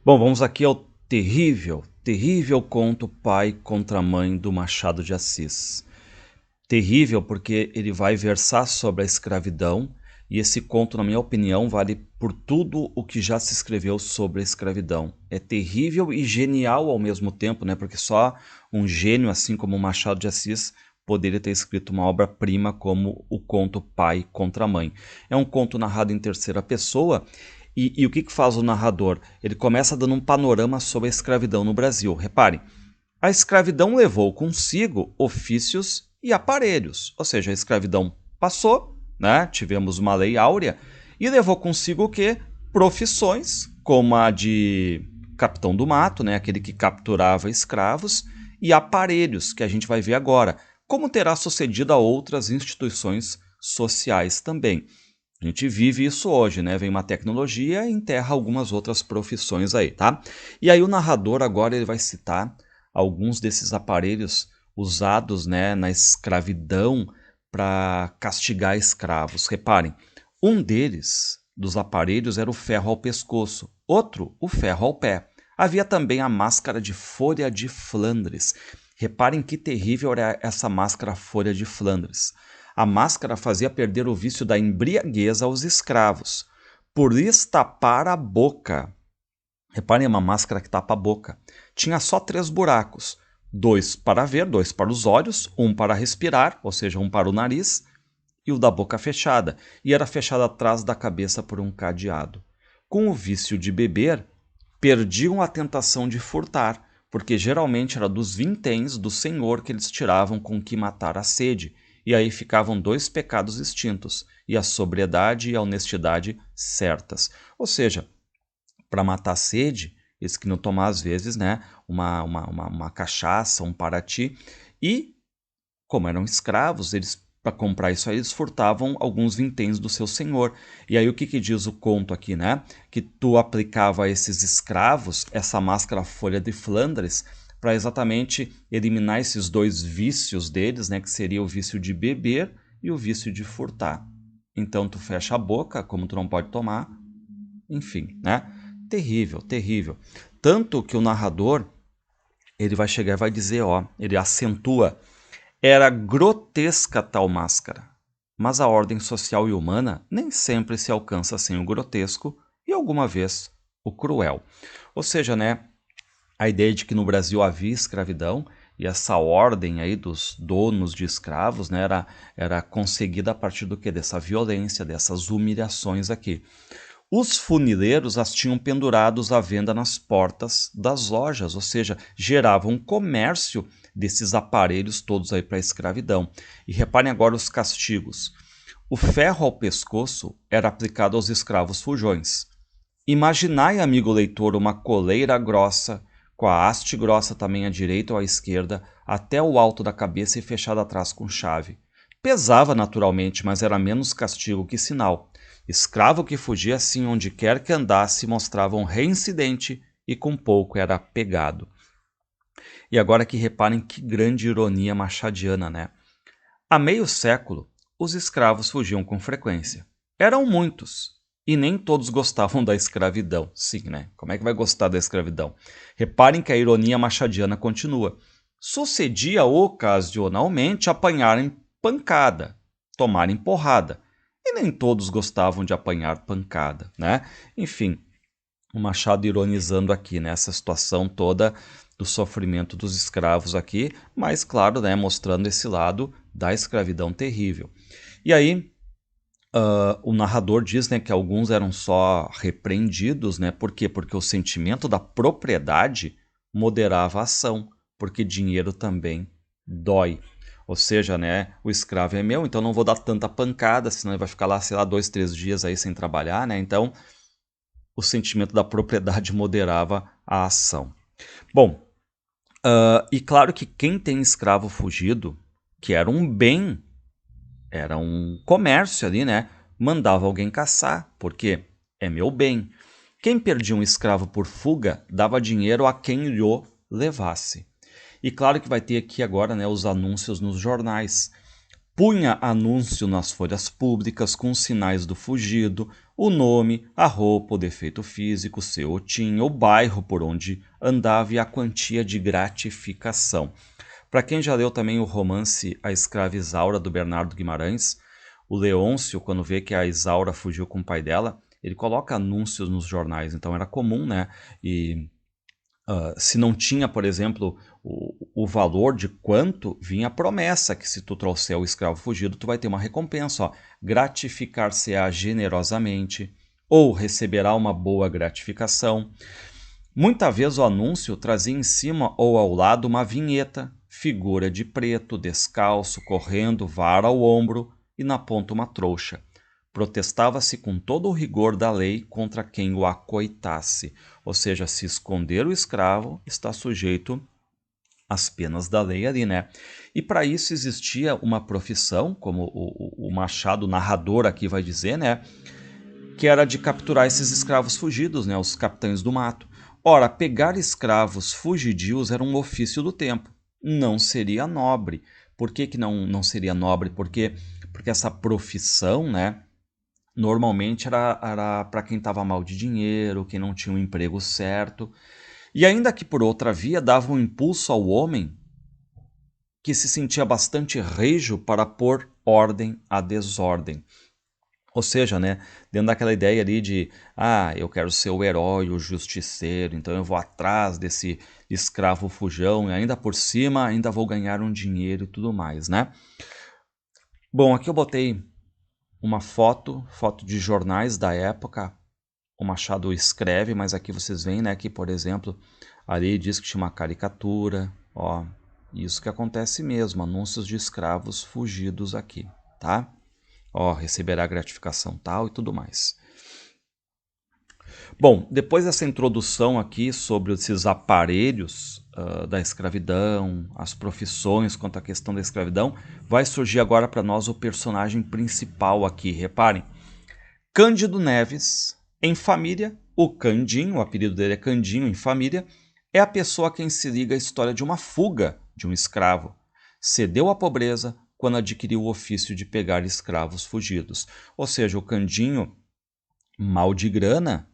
Bom, vamos aqui ao terrível conto Pai contra Mãe do Machado de Assis. Terrível porque ele vai versar sobre a escravidão e esse conto, na minha opinião, vale por tudo o que já se escreveu sobre a escravidão. É terrível e genial ao mesmo tempo, né? Porque só um gênio, assim como o Machado de Assis, poderia ter escrito uma obra-prima como o conto Pai contra Mãe. É um conto narrado em terceira pessoa e o que faz o narrador? Ele começa dando um panorama sobre a escravidão no Brasil. Reparem, a escravidão levou consigo ofícios e aparelhos, ou seja, a escravidão passou, né? Tivemos uma lei áurea e levou consigo o quê? Profissões, como a de capitão do mato, né? Aquele que capturava escravos, e aparelhos, que a gente vai ver agora, como terá sucedido a outras instituições sociais também. A gente vive isso hoje, né? Vem uma tecnologia e enterra algumas outras profissões aí, tá? E aí o narrador agora ele vai citar alguns desses aparelhos usados, né, na escravidão para castigar escravos. Reparem, um deles, dos aparelhos, era o ferro ao pescoço, outro, o ferro ao pé. Havia também a máscara de folha de Flandres. Reparem que terrível era essa máscara folha de Flandres. A máscara fazia perder o vício da embriaguez aos escravos, por lhes tapar a boca. Reparem, é uma máscara que tapa a boca. Tinha só 3 buracos. 2 para ver, 2 para os olhos, um para respirar, ou seja, um para o nariz, e o da boca fechada. E era fechado atrás da cabeça por um cadeado. Com o vício de beber, perdiam a tentação de furtar, porque geralmente era dos vinténs do senhor que eles tiravam com que matar a sede. E aí ficavam 2 pecados extintos, e a sobriedade e a honestidade certas. Ou seja, para matar a sede, eles queriam tomar, às vezes, né, uma cachaça, um parati, e, como eram escravos, eles, para comprar isso aí, eles furtavam alguns vinténs do seu senhor. E aí o que diz o conto aqui, né? Que tu aplicava a esses escravos essa máscara folha de Flandres para exatamente eliminar esses 2 vícios deles, né? Que seria o vício de beber e o vício de furtar. Então tu fecha a boca, como tu não pode tomar, enfim, né? Terrível, terrível. Tanto que o narrador, ele vai chegar e vai dizer, ó, ele acentua, era grotesca tal máscara, mas a ordem social e humana nem sempre se alcança sem o grotesco e alguma vez o cruel. Ou seja, né, a ideia de que no Brasil havia escravidão e essa ordem aí dos donos de escravos, né, era conseguida a partir do que? Dessa violência, dessas humilhações aqui. Os funileiros as tinham pendurados à venda nas portas das lojas, ou seja, geravam um comércio desses aparelhos todos aí para a escravidão. E reparem agora os castigos. O ferro ao pescoço era aplicado aos escravos fujões. Imaginai, amigo leitor, uma coleira grossa, com a haste grossa também à direita ou à esquerda, até o alto da cabeça e fechada atrás com chave. Pesava naturalmente, mas era menos castigo que sinal. Escravo que fugia assim onde quer que andasse mostrava um reincidente e com pouco era pegado. E agora que reparem que grande ironia machadiana, né? Há meio século, os escravos fugiam com frequência. Eram muitos, e nem todos gostavam da escravidão. Sim, né? Como é que vai gostar da escravidão? Reparem que a ironia machadiana continua. Sucedia ocasionalmente apanharem pancada, tomarem porrada, e nem todos gostavam de apanhar pancada, né? Enfim, o Machado ironizando aqui nessa situação toda do sofrimento dos escravos aqui, mas claro, né, mostrando esse lado da escravidão terrível. E aí o narrador diz, né, que alguns eram só repreendidos, né? Por quê? Porque o sentimento da propriedade moderava a ação, porque dinheiro também dói. Ou seja, né, o escravo é meu, então não vou dar tanta pancada, senão ele vai ficar lá, sei lá, 2, 3 dias aí sem trabalhar, né? Então, o sentimento da propriedade moderava a ação. Bom, e claro que quem tem escravo fugido, que era um bem, era um comércio ali, né? Mandava alguém caçar, porque é meu bem. Quem perdia um escravo por fuga, dava dinheiro a quem lhe levasse. E claro que vai ter aqui agora, né, os anúncios nos jornais. punha anúncio nas folhas públicas com os sinais do fugido, o nome, a roupa, o defeito físico, se o tinha, o bairro por onde andava e a quantia de gratificação. Para quem já leu também o romance A Escrava Isaura, do Bernardo Guimarães, o Leôncio, quando vê que a Isaura fugiu com o pai dela, ele coloca anúncios nos jornais, então era comum, né? E se não tinha, por exemplo, o valor de quanto, vinha a promessa que se tu trouxer o escravo fugido, tu vai ter uma recompensa, ó, gratificar-se-á generosamente, ou receberá uma boa gratificação. Muitas vezes o anúncio trazia em cima ou ao lado uma vinheta, figura de preto, descalço, correndo, vara ao ombro e na ponta uma trouxa. Protestava-se com todo o rigor da lei contra quem o acoitasse, ou seja, se esconder o escravo está sujeito às penas da lei ali, né? E para isso existia uma profissão, como o Machado, o narrador aqui vai dizer, né? Que era de capturar esses escravos fugidos, né? Os capitães do mato. Ora, pegar escravos fugidios era um ofício do tempo, não seria nobre. Por que não seria nobre? Porque essa profissão, né? Normalmente era para quem estava mal de dinheiro, quem não tinha um emprego certo. E ainda que por outra via dava um impulso ao homem que se sentia bastante rejo para pôr ordem à desordem. Ou seja, né, dentro daquela ideia ali de, eu quero ser o herói, o justiceiro, então eu vou atrás desse escravo fujão e ainda por cima ainda vou ganhar um dinheiro e tudo mais, né? Bom, aqui eu botei uma foto de jornais da época. O Machado escreve, mas aqui vocês veem, né, que, por exemplo, ali diz que tinha uma caricatura, ó, isso que acontece mesmo, anúncios de escravos fugidos aqui, tá? Ó, receberá gratificação tal e tudo mais. Bom, depois dessa introdução aqui sobre esses aparelhos da escravidão, as profissões quanto à questão da escravidão, vai surgir agora para nós o personagem principal aqui, reparem. Cândido Neves, em família, o Candinho, o apelido dele é Candinho em família, é a pessoa a quem se liga a história de uma fuga de um escravo. Cedeu à pobreza quando adquiriu o ofício de pegar escravos fugidos. Ou seja, o Candinho, mal de grana,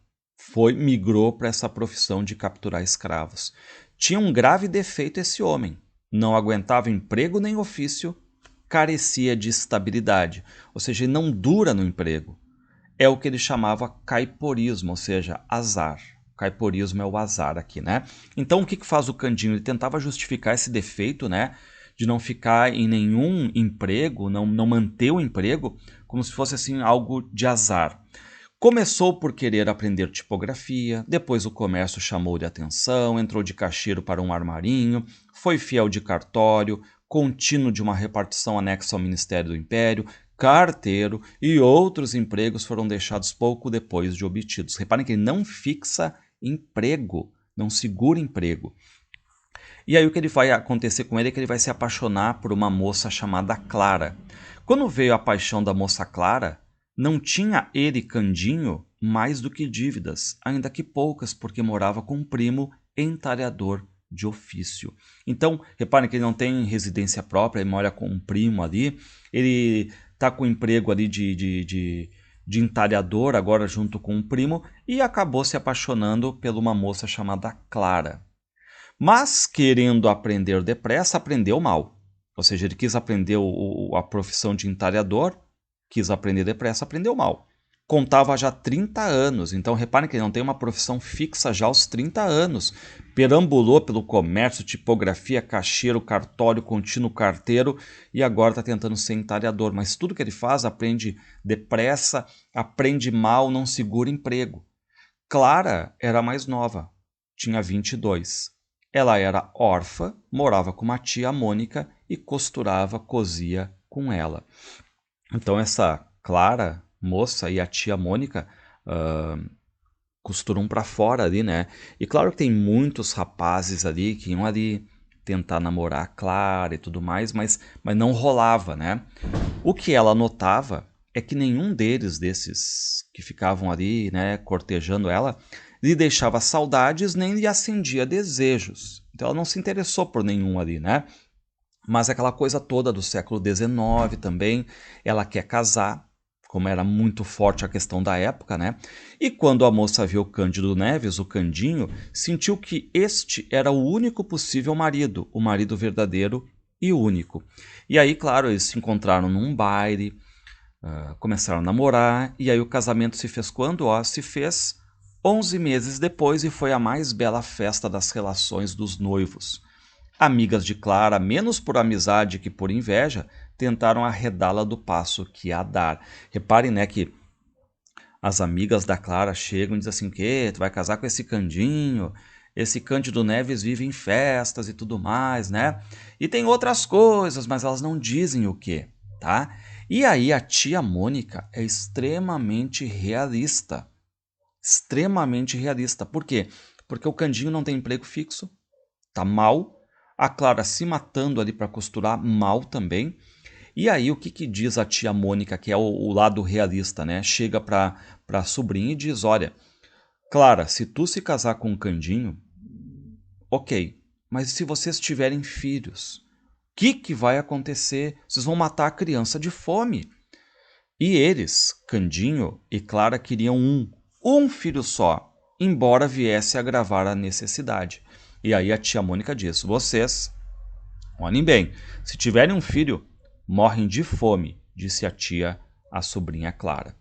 migrou para essa profissão de capturar escravos. Tinha um grave defeito esse homem. Não aguentava emprego nem ofício, carecia de estabilidade. Ou seja, ele não dura no emprego. É o que ele chamava caiporismo, ou seja, azar. Caiporismo é o azar aqui, né? Então, o que faz o Candinho? Ele tentava justificar esse defeito, né? De não ficar em nenhum emprego, não manter o emprego, como se fosse assim algo de azar. Começou por querer aprender tipografia, depois o comércio chamou de atenção, entrou de caixeiro para um armarinho, foi fiel de cartório, contínuo de uma repartição anexa ao Ministério do Império, carteiro e outros empregos foram deixados pouco depois de obtidos. Reparem que ele não fixa emprego, não segura emprego. E aí o que ele vai acontecer com ele é que ele vai se apaixonar por uma moça chamada Clara. Quando veio a paixão da moça Clara, não tinha ele, Candinho, mais do que dívidas, ainda que poucas, porque morava com um primo entalhador de ofício. Então, reparem que ele não tem residência própria, ele mora com um primo ali, ele está com um emprego ali de entalhador, agora junto com um primo, e acabou se apaixonando por uma moça chamada Clara. Mas, querendo aprender depressa, aprendeu mal. Ou seja, ele quis aprender a profissão de entalhador, quis aprender depressa, aprendeu mal. Contava já 30 anos, então reparem que ele não tem uma profissão fixa já aos 30 anos. Perambulou pelo comércio, tipografia, caixeiro, cartório, contínuo carteiro e agora está tentando ser entalhador. Mas tudo que ele faz, aprende depressa, aprende mal, não segura emprego. Clara era mais nova, tinha 22. Ela era órfã, morava com uma tia, Mônica, e costurava, cosia com ela. Então essa Clara, moça, e a tia Mônica costuram para fora ali, né? E claro que tem muitos rapazes ali que iam ali tentar namorar a Clara e tudo mais, mas não rolava, né? O que ela notava é que nenhum desses que ficavam ali, né, cortejando ela, lhe deixava saudades nem lhe acendia desejos. Então ela não se interessou por nenhum ali, né? Mas aquela coisa toda do século XIX também, ela quer casar, como era muito forte a questão da época, né? E quando a moça viu Cândido Neves, o Candinho, sentiu que este era o único possível marido, o marido verdadeiro e único. E aí, claro, eles se encontraram num baile, começaram a namorar, e aí o casamento se fez quando? Se fez 11 meses depois e foi a mais bela festa das relações dos noivos. Amigas de Clara, menos por amizade que por inveja, tentaram arredá-la do passo que ia dar. Reparem, né, que as amigas da Clara chegam e dizem assim, que tu vai casar com esse Candinho, esse Cândido Neves vive em festas e tudo mais, né? E tem outras coisas, mas elas não dizem o quê, tá? E aí a tia Mônica é extremamente realista. Extremamente realista. Por quê? Porque o Candinho não tem emprego fixo, tá mal, a Clara se matando ali para costurar, mal também. E aí o que diz a tia Mônica, que é o lado realista, né? Chega para a sobrinha e diz, olha, Clara, se tu se casar com o Candinho, ok, mas se vocês tiverem filhos, o que vai acontecer? Vocês vão matar a criança de fome. E eles, Candinho e Clara, queriam um filho só, embora viesse a agravar a necessidade. E aí a tia Mônica diz, vocês, olhem bem, se tiverem um filho, morrem de fome, disse a tia à sobrinha Clara.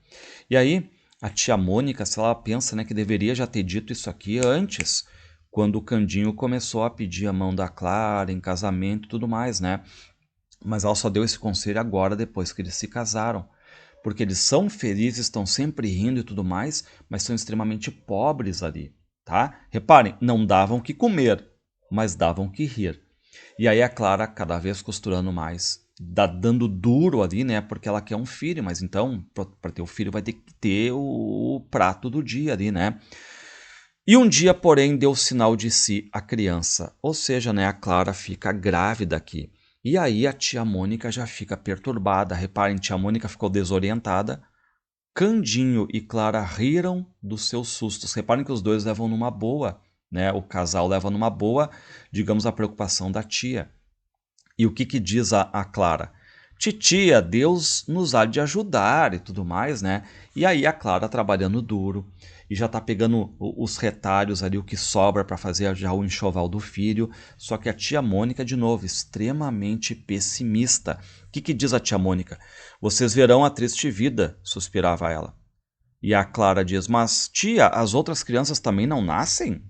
E aí a tia Mônica, se ela pensa, né, que deveria já ter dito isso aqui antes, quando o Candinho começou a pedir a mão da Clara em casamento e tudo mais, né? Mas ela só deu esse conselho agora, depois que eles se casaram. Porque eles são felizes, estão sempre rindo e tudo mais, mas são extremamente pobres ali, tá? Reparem, não davam o que comer, mas davam o que rir. E aí a Clara, cada vez costurando mais, dando duro ali, né? Porque ela quer um filho, mas então, para ter o filho, vai ter que ter o prato do dia ali, né? E um dia, porém, deu sinal de si a criança, ou seja, né, a Clara fica grávida aqui. E aí a tia Mônica já fica perturbada. Reparem, tia Mônica ficou desorientada. Candinho e Clara riram dos seus sustos. Reparem que os dois levam numa boa, né? O casal leva numa boa, digamos, a preocupação da tia. E o que diz a Clara? Titia, Deus nos há de ajudar e tudo mais, né? E aí a Clara trabalhando duro e já tá pegando os retalhos ali, o que sobra para fazer já o enxoval do filho. Só que a tia Mônica, de novo, extremamente pessimista. O que diz a tia Mônica? Vocês verão a triste vida, suspirava ela. E a Clara diz, mas tia, as outras crianças também não nascem?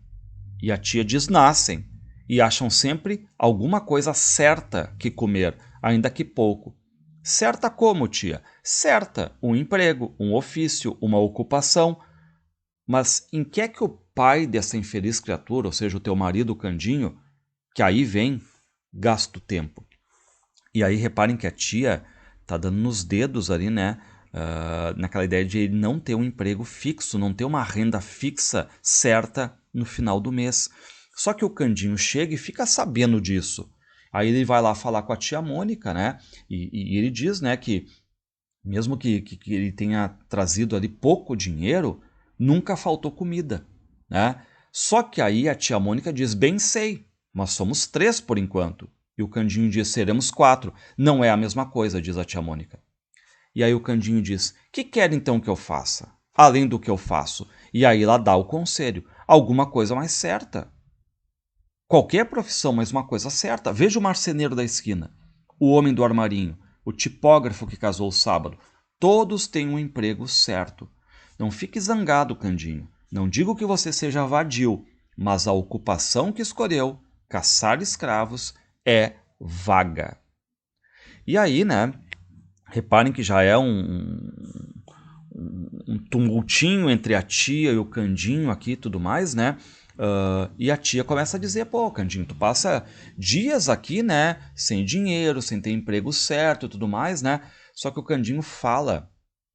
E a tia diz, nascem. E acham sempre alguma coisa certa que comer, ainda que pouco. Certa como, tia? Certa, um emprego, um ofício, uma ocupação. Mas em que é que o pai dessa infeliz criatura, ou seja, o teu marido, o Candinho, que aí vem, gasta o tempo? E aí reparem que a tia tá dando nos dedos ali, né? Naquela ideia de ele não ter um emprego fixo, não ter uma renda fixa certa no final do mês. Só que o Candinho chega e fica sabendo disso. Aí ele vai lá falar com a tia Mônica, né? E ele diz, né, que mesmo que ele tenha trazido ali pouco dinheiro, nunca faltou comida, né? Só que aí a tia Mônica diz, bem sei, mas somos 3 por enquanto. E o Candinho diz, seremos 4. Não é a mesma coisa, diz a tia Mônica. E aí o Candinho diz, que quer então que eu faça? Além do que eu faço. E aí ela dá o conselho, alguma coisa mais certa. Qualquer profissão, mas uma coisa certa. Veja o marceneiro da esquina, o homem do armarinho, o tipógrafo que casou sábado. Todos têm um emprego certo. Não fique zangado, Candinho. Não digo que você seja vadio, mas a ocupação que escolheu, caçar escravos, é vaga. E aí, né? Reparem que já é um tumultinho entre a tia e o Candinho aqui e tudo mais, né? E a tia começa a dizer, pô, Candinho, tu passa dias aqui, né? Sem dinheiro, sem ter emprego certo e tudo mais, né? Só que o Candinho fala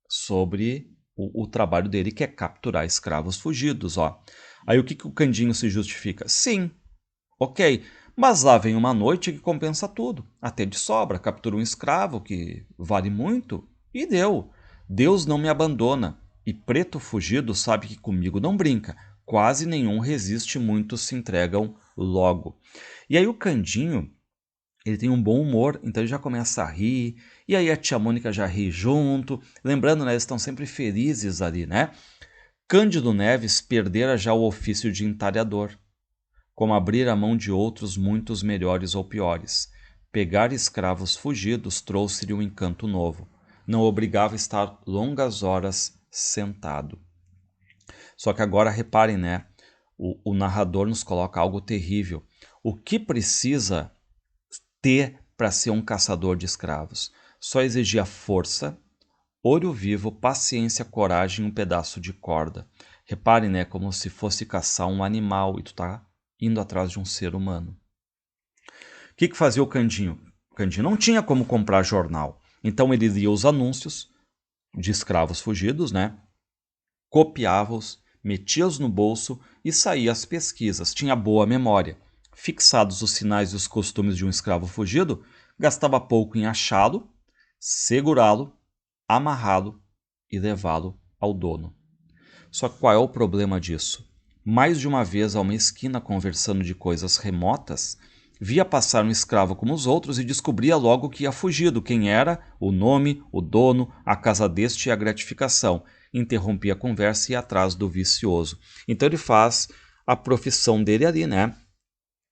sobre o trabalho dele, que é capturar escravos fugidos, ó. Aí o que o Candinho se justifica? Sim, ok, mas lá vem uma noite que compensa tudo, até de sobra, captura um escravo que vale muito e deu. Deus não me abandona, e preto fugido sabe que comigo não brinca, quase nenhum resiste, muitos se entregam logo. E aí o Candinho Ele tem um bom humor, então ele já começa a rir, e aí a tia Mônica já ri junto. Lembrando, né, eles estão sempre felizes ali, né? Cândido Neves perdera já o ofício de entalhador, como abrir a mão de outros muitos melhores ou piores. Pegar escravos fugidos trouxe-lhe um encanto novo. Não obrigava a estar longas horas sentado. Só que agora reparem, né? O narrador nos coloca algo terrível. O que precisa ter para ser um caçador de escravos? Só exigia força, olho vivo, paciência, coragem e um pedaço de corda. Reparem, né? Como se fosse caçar um animal e tu tá indo atrás de um ser humano. O que fazia o Candinho? O Candinho não tinha como comprar jornal. Então ele lia os anúncios de escravos fugidos, né? Copiava-os, metia-os no bolso e saía às pesquisas. Tinha boa memória. Fixados os sinais e os costumes de um escravo fugido, gastava pouco em achá-lo, segurá-lo, amarrá-lo e levá-lo ao dono. Só que qual é o problema disso? Mais de uma vez, a uma esquina, conversando de coisas remotas, via passar um escravo como os outros e descobria logo que ia fugido, quem era, o nome, o dono, a casa deste e a gratificação. Interrompia a conversa e ia atrás do vicioso. Então ele faz a profissão dele ali, né?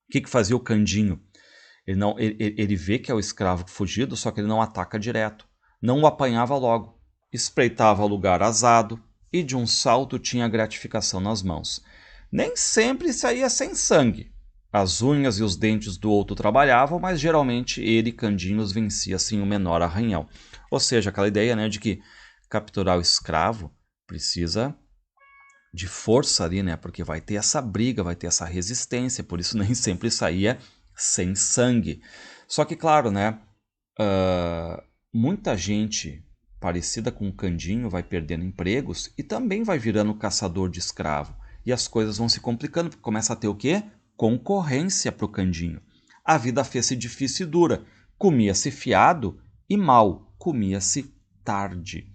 O que fazia o Candinho? Ele vê que é o escravo fugido, só que ele não ataca direto. Não o apanhava logo. Espreitava o lugar azado e de um salto tinha a gratificação nas mãos. Nem sempre saía sem sangue. As unhas e os dentes do outro trabalhavam, mas geralmente ele, Candinhos, vencia sem o menor arranhão. Ou seja, aquela ideia, né, de que capturar o escravo precisa de força ali, né? Porque vai ter essa briga, vai ter essa resistência, por isso nem sempre saía sem sangue. Só que, claro, né? Muita gente parecida com o Candinho vai perdendo empregos e também vai virando caçador de escravo. E as coisas vão se complicando, porque começa a ter o quê? Concorrência para o Candinho. A vida fez-se difícil e dura. Comia-se fiado e mal, comia-se tarde.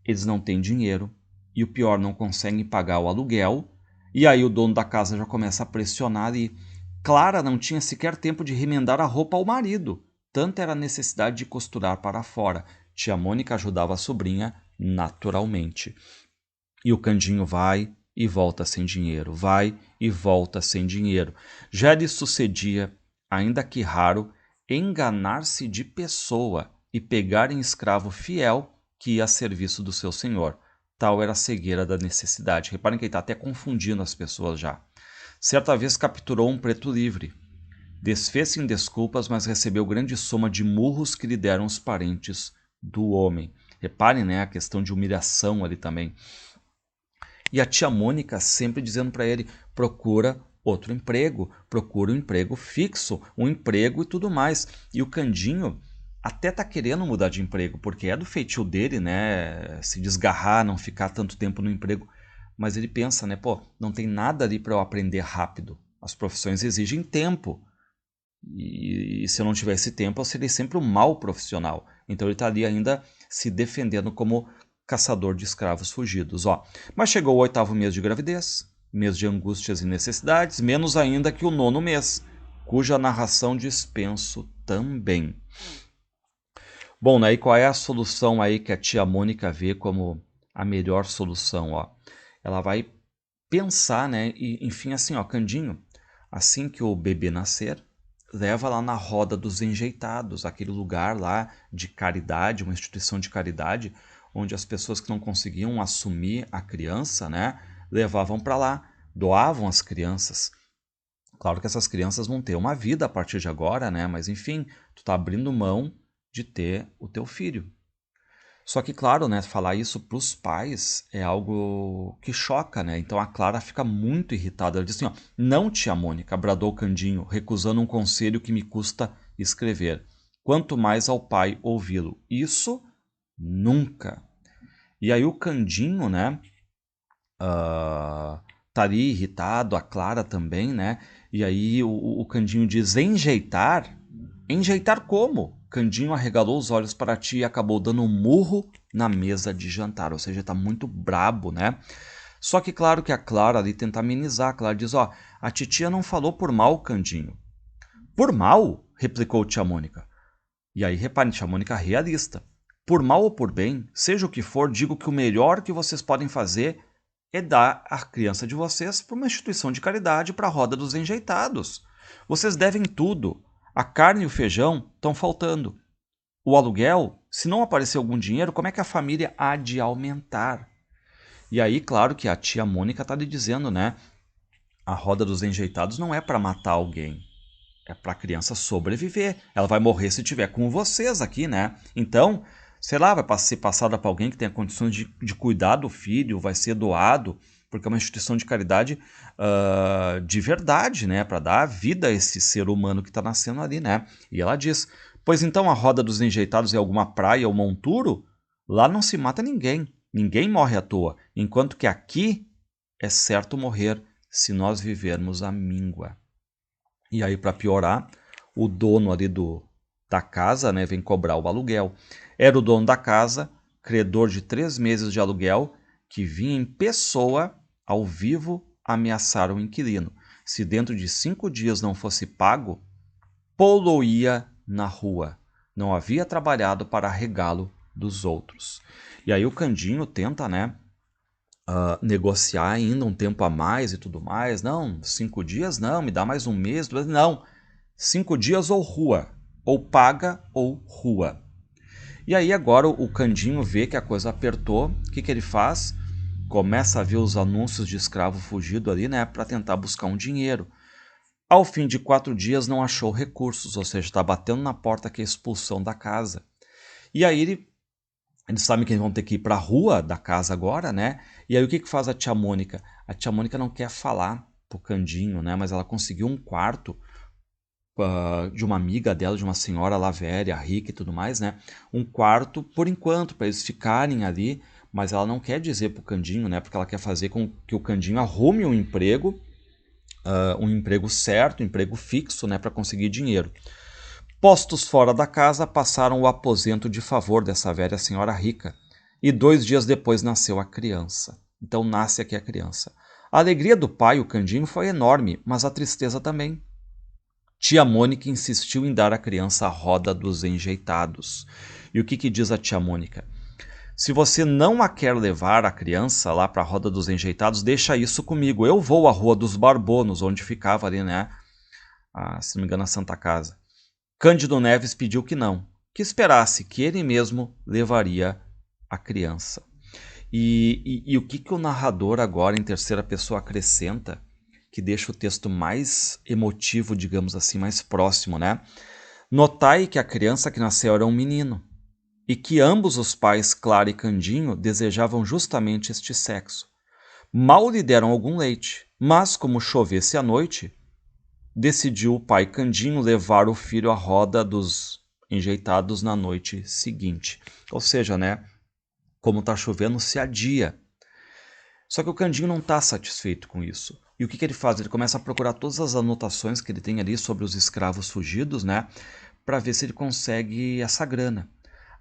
Eles não têm dinheiro e o pior, não conseguem pagar o aluguel. E aí o dono da casa já começa a pressionar e Clara não tinha sequer tempo de remendar a roupa ao marido. Tanta era a necessidade de costurar para fora. Tia Mônica ajudava a sobrinha naturalmente. E o Candinho vai e volta sem dinheiro, vai e volta sem dinheiro. Já lhe sucedia, ainda que raro, enganar-se de pessoa e pegar em escravo fiel que ia a serviço do seu senhor. Tal era a cegueira da necessidade. Reparem que ele está até confundindo as pessoas já. Certa vez capturou um preto livre. Desfez-se em desculpas, mas recebeu grande soma de murros que lhe deram os parentes do homem. Reparem, né, a questão de humilhação ali também. E a tia Mônica sempre dizendo para ele, procura outro emprego, procura um emprego fixo, um emprego e tudo mais. E o Candinho até tá querendo mudar de emprego, porque é do feitio dele, né, se desgarrar, não ficar tanto tempo no emprego. Mas ele pensa, né, pô, não tem nada ali para eu aprender rápido. As profissões exigem tempo. E se eu não tivesse tempo, eu seria sempre um mau profissional. Então ele está ali ainda se defendendo como caçador de escravos fugidos. Ó. Mas chegou o 8º mês de gravidez, mês de angústias e necessidades, menos ainda que o 9º mês, cuja narração dispenso também. Bom, né, e qual é a solução aí que a tia Mônica vê como a melhor solução? Ó? Ela vai pensar, né, e enfim, assim, ó, Candinho, assim que o bebê nascer, leva lá na roda dos enjeitados, aquele lugar lá de caridade, uma instituição de caridade, onde as pessoas que não conseguiam assumir a criança, né, levavam para lá, doavam as crianças. Claro que essas crianças vão ter uma vida a partir de agora, né, mas enfim, tu tá abrindo mão de ter o teu filho. Só que, claro, né, falar isso para os pais é algo que choca, né? Então a Clara fica muito irritada. Ela diz assim, ó, não, tia Mônica, bradou Candinho, recusando um conselho que me custa escrever. Quanto mais ao pai ouvi-lo. Isso nunca. E aí o Candinho, né, tá ali irritado, a Clara também, né? E aí o Candinho diz, enjeitar? Enjeitar como? Candinho arregalou os olhos para a tia e acabou dando um murro na mesa de jantar. Ou seja, está muito brabo, né? Só que claro que a Clara ali tenta amenizar. A Clara diz, ó, a titia não falou por mal, Candinho. Por mal, replicou tia Mônica. E aí, reparem, tia Mônica realista. Por mal ou por bem, seja o que for, digo que o melhor que vocês podem fazer é dar a criança de vocês para uma instituição de caridade, para a roda dos enjeitados. Vocês devem tudo. A carne e o feijão estão faltando. O aluguel, se não aparecer algum dinheiro, como é que a família há de aumentar? E aí, claro que a tia Mônica está lhe dizendo, né? A roda dos enjeitados não é para matar alguém. É para a criança sobreviver. Ela vai morrer se tiver com vocês aqui, né? Então, sei lá, vai ser passada para alguém que tenha condições de cuidar do filho, vai ser doado, porque é uma instituição de caridade de verdade, né? Para dar vida a esse ser humano que está nascendo ali, né? E ela diz, pois então a roda dos enjeitados é alguma praia ou monturo? Lá não se mata ninguém. Ninguém morre à toa, enquanto que aqui é certo morrer se nós vivermos à míngua. E aí, para piorar, o dono ali da casa, né, vem cobrar o aluguel. Era o dono da casa, credor de 3 meses de aluguel, que vinha em pessoa, ao vivo, ameaçar o inquilino. Se dentro de 5 dias não fosse pago, pô-lo-ia na rua. Não havia trabalhado para regalo dos outros. E aí o Candinho tenta, né, negociar ainda um tempo a mais e tudo mais. Não, 5 dias não, me dá mais um mês. Não, 5 dias ou rua. Ou paga ou rua. E aí agora o Candinho vê que a coisa apertou. O que ele faz? Começa a ver os anúncios de escravo fugido ali, né, para tentar buscar um dinheiro. Ao fim de 4 dias não achou recursos, ou seja, está batendo na porta que é a expulsão da casa. E aí eles sabem que eles vão ter que ir para a rua da casa agora, né? E aí o que faz a tia Mônica? A tia Mônica não quer falar pro Candinho, né? Mas ela conseguiu um quarto de uma amiga dela, de uma senhora lá velha, rica e tudo mais, né? Um quarto, por enquanto, para eles ficarem ali, mas ela não quer dizer pro Candinho, né? Porque ela quer fazer com que o Candinho arrume um emprego certo, um emprego fixo, né? Para conseguir dinheiro. Postos fora da casa, passaram o aposento de favor dessa velha senhora rica. E 2 dias depois nasceu a criança. Então nasce aqui a criança. A alegria do pai, o Candinho, foi enorme, mas a tristeza também. Tia Mônica insistiu em dar à criança a roda dos enjeitados. E o que diz a tia Mônica? Se você não a quer levar a criança lá para a roda dos enjeitados, deixa isso comigo. Eu vou à Rua dos Barbonos, onde ficava ali, né? Se não me engano, a Santa Casa. Cândido Neves pediu que não, que esperasse, que ele mesmo levaria a criança. E o que o narrador agora, em terceira pessoa, acrescenta, que deixa o texto mais emotivo, digamos assim, mais próximo, né? Notai que a criança que nasceu era um menino, e que ambos os pais, Clara e Candinho, desejavam justamente este sexo. Mal lhe deram algum leite, mas como chovesse à noite, decidiu o pai Candinho levar o filho à roda dos enjeitados na noite seguinte. Ou seja, né, como está chovendo, se adia. Só que o Candinho não está satisfeito com isso. E o que ele faz? Ele começa a procurar todas as anotações que ele tem ali sobre os escravos fugidos, né, para ver se ele consegue essa grana.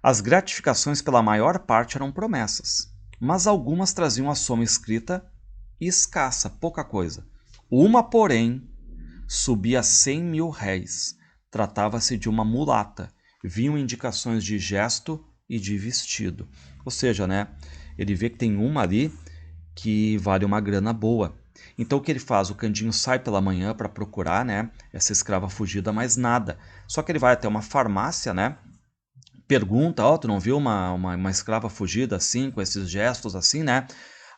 As gratificações, pela maior parte, eram promessas, mas algumas traziam a soma escrita e escassa, pouca coisa. Uma, porém, subia 100 mil réis. Tratava-se de uma mulata. Vinham indicações de gesto e de vestido. Ou seja, né, ele vê que tem uma ali que vale uma grana boa. Então o que ele faz? O Candinho sai pela manhã para procurar, né, essa escrava fugida, mas nada. Só que ele vai até uma farmácia, né, pergunta, tu não viu uma escrava fugida assim, com esses gestos assim, né?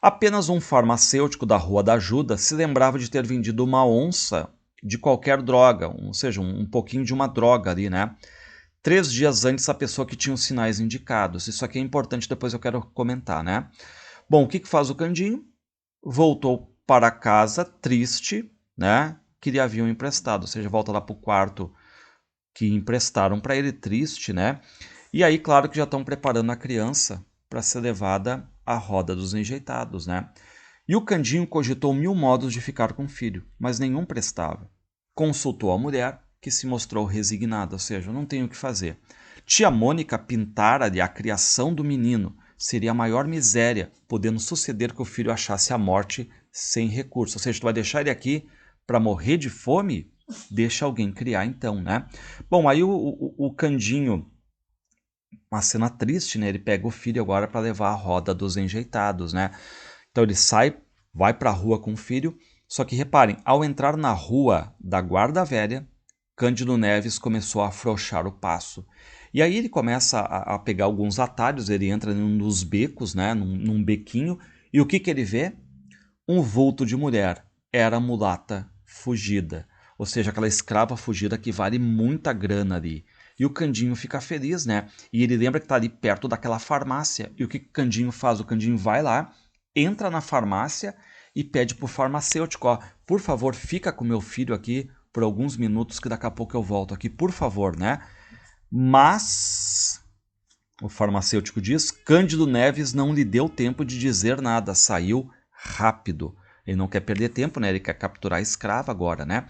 Apenas um farmacêutico da Rua da Ajuda se lembrava de ter vendido uma onça de qualquer droga, ou seja, um pouquinho de uma droga ali, né? 3 dias antes a pessoa que tinha os sinais indicados. Isso aqui é importante, depois eu quero comentar, né? Bom, o que faz o Candinho? Voltou para casa triste, né? Que lhe haviam emprestado, ou seja, volta lá para o quarto que emprestaram para ele, triste, né? E aí, claro que já estão preparando a criança para ser levada à roda dos enjeitados, né? E o Candinho cogitou 1000 modos de ficar com o filho, mas nenhum prestava. Consultou a mulher, que se mostrou resignada, ou seja, não tenho o que fazer. Tia Mônica pintara-lhe a criação do menino. Seria a maior miséria, podendo suceder que o filho achasse a morte sem recurso. Ou seja, tu vai deixar ele aqui para morrer de fome? deixa alguém criar então, né? Bom, aí o Candinho, uma cena triste, né? Ele pega o filho agora para levar a roda dos enjeitados, né? Então ele sai, vai para a rua com o filho, só que reparem, ao entrar na rua da Guarda Velha, Cândido Neves começou a afrouxar o passo. E aí ele começa a pegar alguns atalhos, ele entra num dos becos, né, num bequinho, e o que ele vê? Um vulto de mulher. Era a mulata fugida. Ou seja, aquela escrava fugida que vale muita grana ali. E o Candinho fica feliz, né? E ele lembra que está ali perto daquela farmácia. E o que o Candinho faz? O Candinho vai lá, entra na farmácia e pede pro farmacêutico, ó, por favor, fica com meu filho aqui por alguns minutos que daqui a pouco eu volto aqui, por favor, né? Mas o farmacêutico diz, Cândido Neves não lhe deu tempo de dizer nada, saiu rápido. Ele não quer perder tempo, né? Ele quer capturar a escrava agora, né?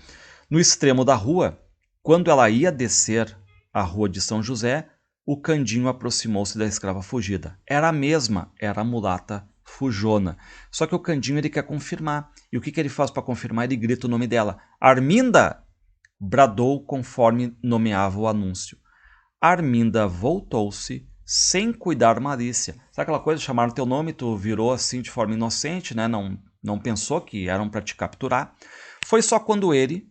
No extremo da rua, quando ela ia descer a rua de São José, o Candinho aproximou-se da escrava fugida. Era a mesma, era a mulata Fujona. Só que o Candinho ele quer confirmar. E o que ele faz para confirmar? Ele grita o nome dela. Arminda! Bradou conforme nomeava o anúncio. Arminda voltou-se sem cuidar malícia. Sabe aquela coisa, chamaram teu nome, tu virou assim de forma inocente, né? Não pensou que eram para te capturar. Foi só quando ele,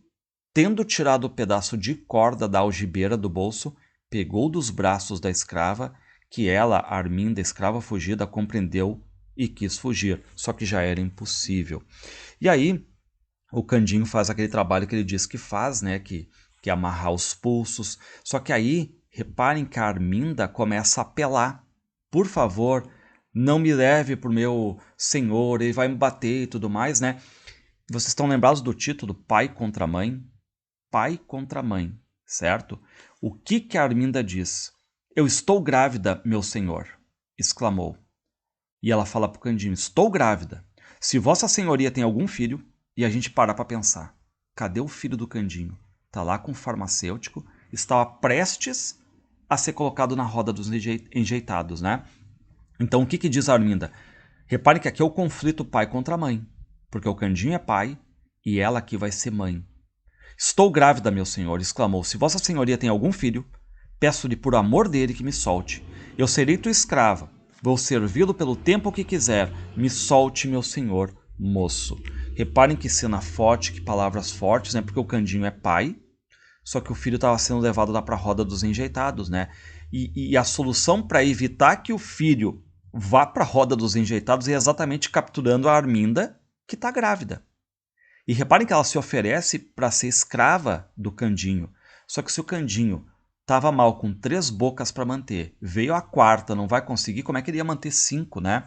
tendo tirado o pedaço de corda da algibeira do bolso, pegou dos braços da escrava, que ela, Arminda, escrava fugida, compreendeu e quis fugir, só que já era impossível. E aí, o Candinho faz aquele trabalho que ele diz que faz, né, que é amarrar os pulsos, só que aí, reparem que a Arminda começa a apelar, por favor, não me leve para o meu senhor, ele vai me bater e tudo mais, né? Vocês estão lembrados do título Pai contra Mãe? Pai contra mãe, certo? O que a Arminda diz? Eu estou grávida, meu senhor, exclamou. E ela fala para o Candinho, estou grávida. Se vossa senhoria tem algum filho, e a gente parar para pensar, cadê o filho do Candinho? Está lá com o farmacêutico, estava prestes a ser colocado na roda dos enjeitados, né? Então o que diz a Arminda? Reparem que aqui é o conflito pai contra mãe, porque o Candinho é pai e ela aqui vai ser mãe. Estou grávida, meu senhor, exclamou. Se vossa senhoria tem algum filho, peço-lhe por amor dele que me solte. Eu serei tua escrava. Vou servi-lo pelo tempo que quiser. Me solte, meu senhor, moço. Reparem que cena forte, que palavras fortes, né? Porque o Candinho é pai, só que o filho estava sendo levado lá para a roda dos enjeitados, né? E a solução para evitar que o filho vá para a roda dos enjeitados é exatamente capturando a Arminda, que está grávida. E reparem que ela se oferece para ser escrava do Candinho. Só que se o Candinho estava mal com 3 bocas para manter, veio a quarta, não vai conseguir, como é que ele ia manter 5, né?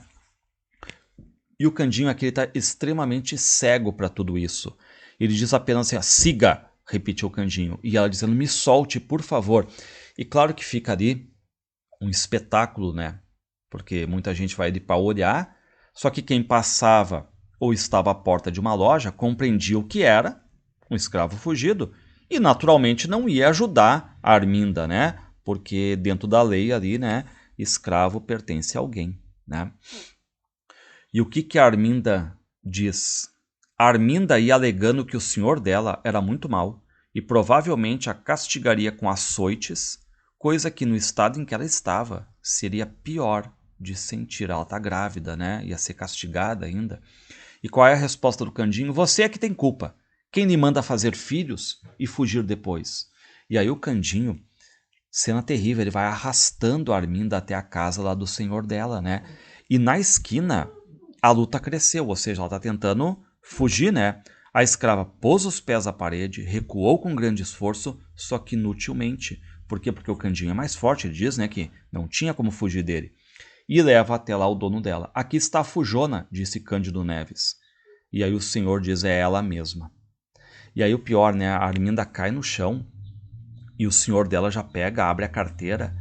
E o Candinho aqui está extremamente cego para tudo isso. Ele diz apenas assim, siga, repetiu o Candinho. E ela dizendo, me solte, por favor. E claro que fica ali um espetáculo, né? Porque muita gente vai ali para olhar, só que quem passava ou estava à porta de uma loja compreendia o que era um escravo fugido e naturalmente não ia ajudar a Arminda, né? Porque dentro da lei ali, né, escravo pertence a alguém, né? E o que a Arminda diz? A Arminda ia alegando que o senhor dela era muito mau e provavelmente a castigaria com açoites, coisa que no estado em que ela estava seria pior de sentir. Ela está grávida, né? Ia ser castigada ainda. E qual é a resposta do Candinho? Você é que tem culpa. Quem lhe manda fazer filhos e fugir depois? E aí o Candinho, cena terrível, ele vai arrastando a Arminda até a casa lá do senhor dela, né? E na esquina, a luta cresceu, ou seja, ela está tentando fugir, né? A escrava pôs os pés à parede, recuou com grande esforço, só que inutilmente. Por quê? Porque o Candinho é mais forte, ele diz, né, que não tinha como fugir dele. E leva até lá o dono dela. Aqui está a Fujona, disse Cândido Neves. E aí o senhor diz, é ela mesma. E aí o pior, né, a Arminda cai no chão e o senhor dela já pega, abre a carteira,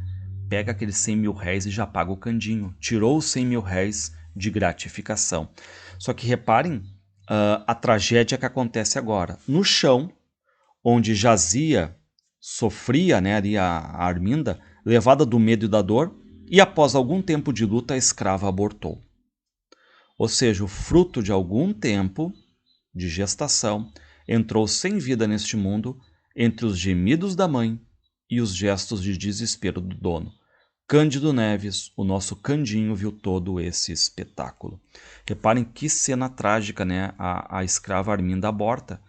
pega aqueles 100 mil réis e já paga o Candinho. Tirou os 100 mil réis de gratificação. Só que reparem a tragédia que acontece agora. No chão, onde jazia, sofria, né, ali a Arminda, levada do medo e da dor, e após algum tempo de luta, a escrava abortou. Ou seja, o fruto de algum tempo de gestação, entrou sem vida neste mundo, entre os gemidos da mãe e os gestos de desespero do dono. Cândido Neves, o nosso Candinho, viu todo esse espetáculo. Reparem que cena trágica, né? A escrava Arminda aborta.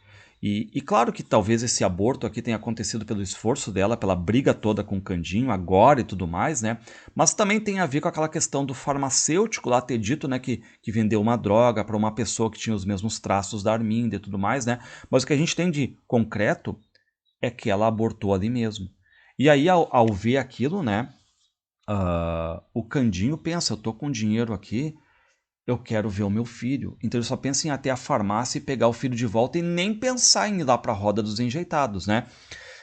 E claro que talvez esse aborto aqui tenha acontecido pelo esforço dela, pela briga toda com o Candinho, agora e tudo mais, né? Mas também tem a ver com aquela questão do farmacêutico lá ter dito, né, que vendeu uma droga para uma pessoa que tinha os mesmos traços da Arminda e tudo mais, né? Mas o que a gente tem de concreto é que ela abortou ali mesmo. E aí, ao ver aquilo, né, o Candinho pensa, eu tô com dinheiro aqui, eu quero ver o meu filho. Então ele só pensa em ir até a farmácia e pegar o filho de volta e nem pensar em ir lá para a roda dos enjeitados, né?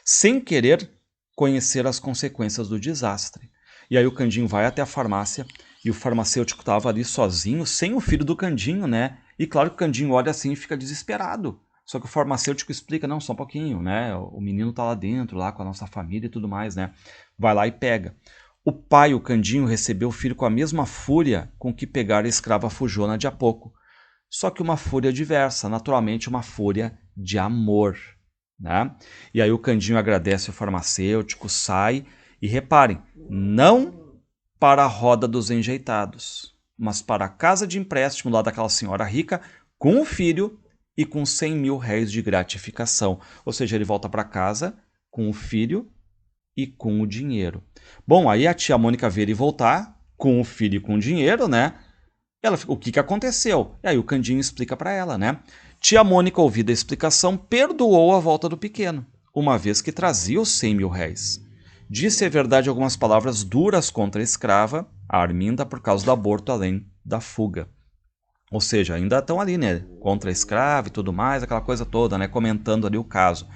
Sem querer conhecer as consequências do desastre. E aí o Candinho vai até a farmácia e o farmacêutico estava ali sozinho, sem o filho do Candinho, né? E claro que o Candinho olha assim e fica desesperado. Só que o farmacêutico explica, não, só um pouquinho, né? O menino tá lá dentro, lá com a nossa família e tudo mais, né? Vai lá e pega. O pai, o Candinho, recebeu o filho com a mesma fúria com que pegara a escrava fujona de há pouco. Só que uma fúria diversa, naturalmente uma fúria de amor. Né? E aí o Candinho agradece o farmacêutico, sai e reparem, não para a roda dos enjeitados, mas para a casa de empréstimo lá daquela senhora rica com o filho e com 100 mil réis de gratificação. Ou seja, ele volta para casa com o filho e com o dinheiro. Bom, aí a tia Mônica vê ele voltar com o filho e com o dinheiro, né? Ela, o que aconteceu? E aí o Candinho explica para ela, né? Tia Mônica, ouvida a explicação, perdoou a volta do pequeno, uma vez que trazia os 100 mil réis. Disse a verdade algumas palavras duras contra a escrava, a Arminda, por causa do aborto, além da fuga. Ou seja, ainda estão ali, né? Contra a escrava e tudo mais, aquela coisa toda, né? Comentando ali o caso.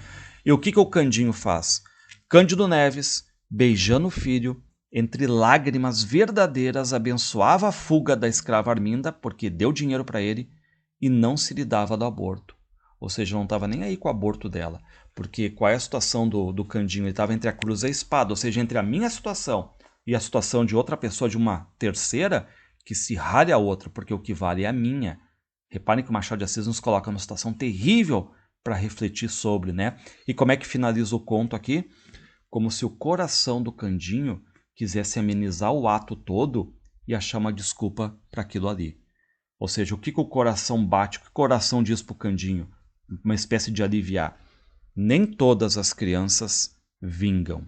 E o que o Candinho faz? Cândido Neves, beijando o filho, entre lágrimas verdadeiras, abençoava a fuga da escrava Arminda, porque deu dinheiro para ele, e não se lhe dava do aborto. Ou seja, não estava nem aí com o aborto dela. Porque qual é a situação do Candinho? Ele estava entre a cruz e a espada, ou seja, entre a minha situação e a situação de outra pessoa, de uma terceira, que se rale a outra, porque o que vale é a minha. Reparem que o Machado de Assis nos coloca numa situação terrível para refletir sobre, né? E como é que finaliza o conto aqui? Como se o coração do Candinho quisesse amenizar o ato todo e achar uma desculpa para aquilo ali. Ou seja, o que o coração bate, o que o coração diz para o Candinho? Uma espécie de aliviar. Nem todas as crianças vingam.